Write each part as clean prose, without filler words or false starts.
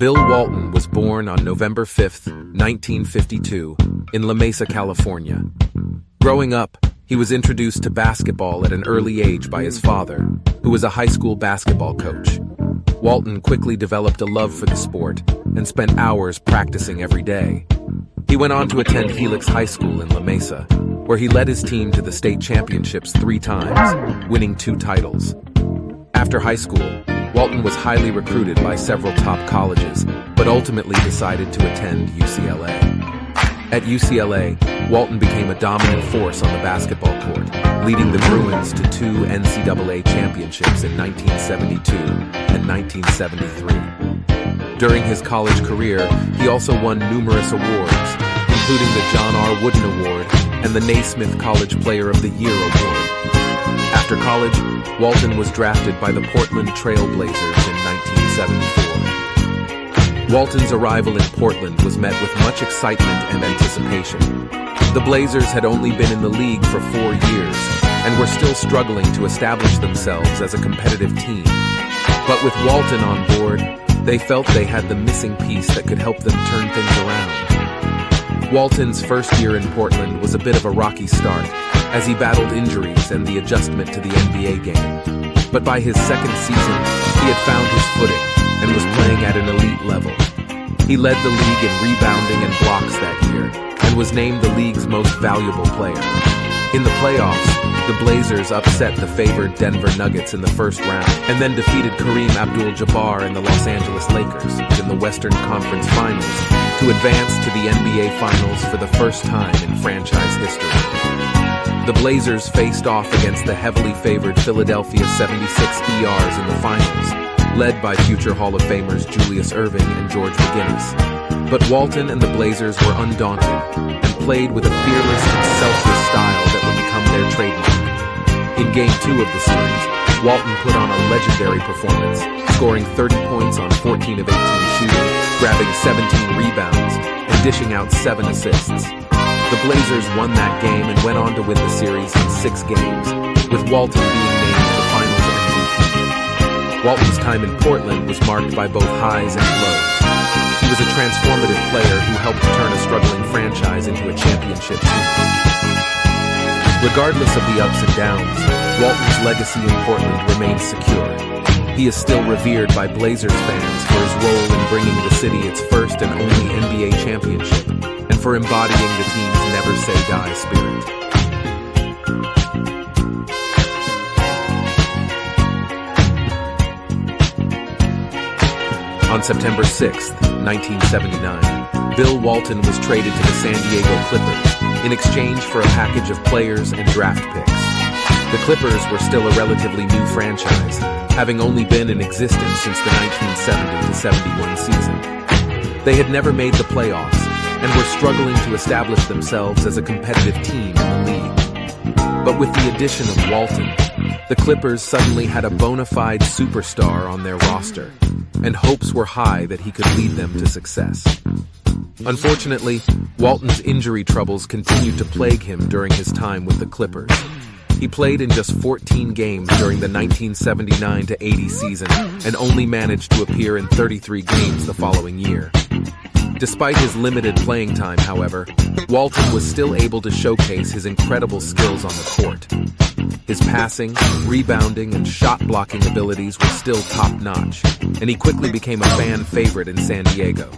Bill Walton was born on November 5, 1952, in La Mesa, California. Growing up, he was introduced to basketball at an early age by his father, who was a high school basketball coach. Walton quickly developed a love for the sport and spent hours practicing every day. He went on to attend Helix High School in La Mesa, where he led his team to the state championships 3 times, winning 2 titles. After high school, Walton was highly recruited by several top colleges, but ultimately decided to attend UCLA. At UCLA, Walton became a dominant force on the basketball court, leading the Bruins to 2 NCAA championships in 1972 and 1973. During his college career, he also won numerous awards, including the John R. Wooden Award and the Naismith College Player of the Year Award. After college, Walton was drafted by the Portland Trail Blazers in 1974. Walton's arrival in Portland was met with much excitement and anticipation. The Blazers had only been in the league for 4 years and were still struggling to establish themselves as a competitive team. But with Walton on board, they felt they had the missing piece that could help them turn things around. Walton's first year in Portland was a bit of a rocky start, as he battled injuries and the adjustment to the NBA game. But by his second season, he had found his footing and was playing at an elite level. He led the league in rebounding and blocks that year, and was named the league's most valuable player. In the playoffs, the Blazers upset the favored Denver Nuggets in the first round, and then defeated Kareem Abdul-Jabbar and the Los Angeles Lakers in the Western Conference Finals to advance to the NBA Finals for the first time in franchise history. The Blazers faced off against the heavily favored Philadelphia 76ers in the finals, led by future Hall of Famers Julius Erving and George McGinnis. But Walton and the Blazers were undaunted and played with a fearless and selfless style that would become their trademark. In Game 2 of the series, Walton put on a legendary performance, scoring 30 points on 14 of 18 shooting, grabbing 17 rebounds, and dishing out 7 assists. The Blazers won that game and went on to win the series in 6 games, with Walton being named the Finals MVP. Walton's time in Portland was marked by both highs and lows. He was a transformative player who helped turn a struggling franchise into a championship team. Regardless of the ups and downs, Walton's legacy in Portland remains secure. He is still revered by Blazers fans for his role in bringing the city its first and only NBA championship, and for embodying the team's never say die spirit. On September 6, 1979, Bill Walton was traded to the San Diego Clippers in exchange for a package of players and draft picks. The Clippers were still a relatively new franchise, having only been in existence since the 1970-71 season. They had never made the playoffs and were struggling to establish themselves as a competitive team in the league. But with the addition of Walton, the Clippers suddenly had a bona fide superstar on their roster, and hopes were high that he could lead them to success. Unfortunately, Walton's injury troubles continued to plague him during his time with the Clippers. He played in just 14 games during the 1979-80 season and only managed to appear in 33 games the following year. Despite his limited playing time, however, Walton was still able to showcase his incredible skills on the court. His passing, rebounding, and shot-blocking abilities were still top-notch, and he quickly became a fan favorite in San Diego.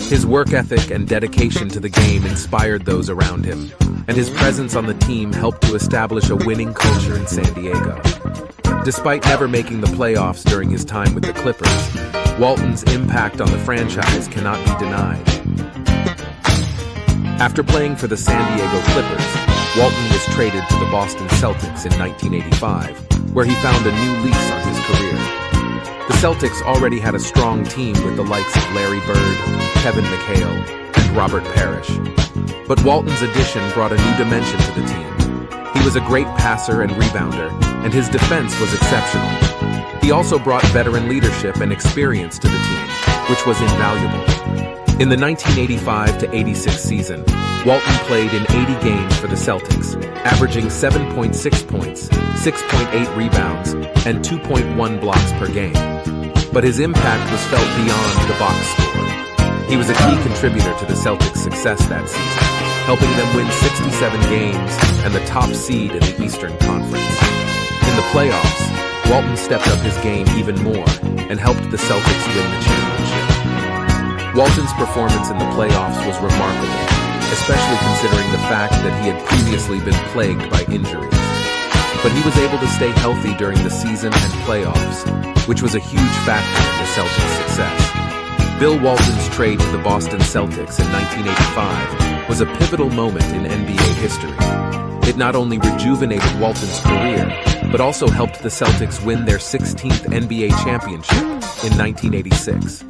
His work ethic and dedication to the game inspired those around him, and his presence on the team helped to establish a winning culture in San Diego. Despite never making the playoffs during his time with the Clippers, Walton's impact on the franchise cannot be denied. After playing for the San Diego Clippers, Walton was traded to the Boston Celtics in 1985, where he found a new lease on his career. The Celtics already had a strong team with the likes of Larry Bird, Kevin McHale, and Robert Parrish. But Walton's addition brought a new dimension to the team. He was a great passer and rebounder, and his defense was exceptional. He also brought veteran leadership and experience to the team, which was invaluable. In the 1985-86 season, Walton played in 80 games for the Celtics, averaging 7.6 points, 6.8 rebounds, and 2.1 blocks per game. but his impact was felt beyond the box score. He was a key contributor to the Celtics' success that season, helping them win 67 games and the top seed in the Eastern Conference. In the playoffs, Walton stepped up his game even more and helped the Celtics win the championship. Walton's performance in the playoffs was remarkable, especially considering the fact that he had previously been plagued by injuries. But he was able to stay healthy during the season and playoffs, which was a huge factor in the Celtics' success. Bill Walton's trade to the Boston Celtics in 1985 was a pivotal moment in NBA history. It not only rejuvenated Walton's career, but also helped the Celtics win their 16th NBA championship in 1986.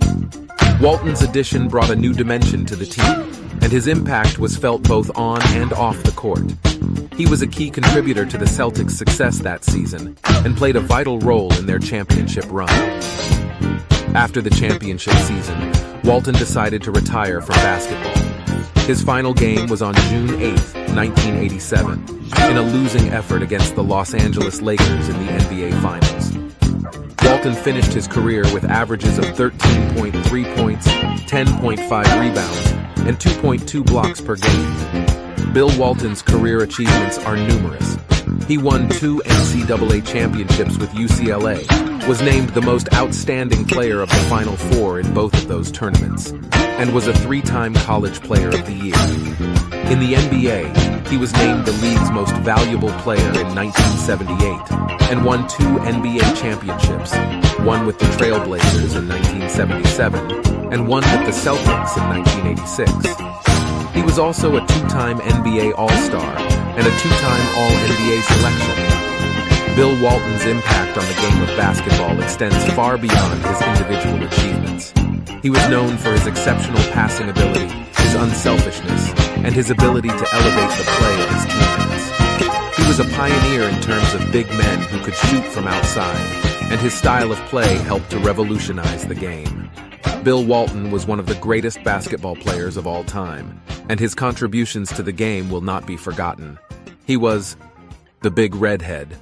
Walton's addition brought a new dimension to the team, and his impact was felt both on and off the court. He was a key contributor to the Celtics' success that season and played a vital role in their championship run. After the championship season, Walton decided to retire from basketball. His final game was on June 8, 1987, in a losing effort against the Los Angeles Lakers in the NBA Finals. Walton finished his career with averages of 13.3 points, 10.5 rebounds, and 2.2 blocks per game. Bill Walton's career achievements are numerous. He won 2 NCAA championships with UCLA, was named the most outstanding player of the Final Four in both of those tournaments, and was a 3-time College Player of the Year. In the NBA, he was named the league's most valuable player in 1978 and won 2 NBA championships, one with the Trail Blazers in 1977 and one with the Celtics in 1986. He was also a 2-time NBA All-Star and a 2-time All-NBA selection. Bill Walton's impact on the game of basketball extends far beyond his individual achievements. He was known for his exceptional passing ability, his unselfishness, and his ability to elevate the play of his teammates. He was a pioneer in terms of big men who could shoot from outside, and his style of play helped to revolutionize the game. Bill Walton was one of the greatest basketball players of all time, and his contributions to the game will not be forgotten. He was the Big Redhead.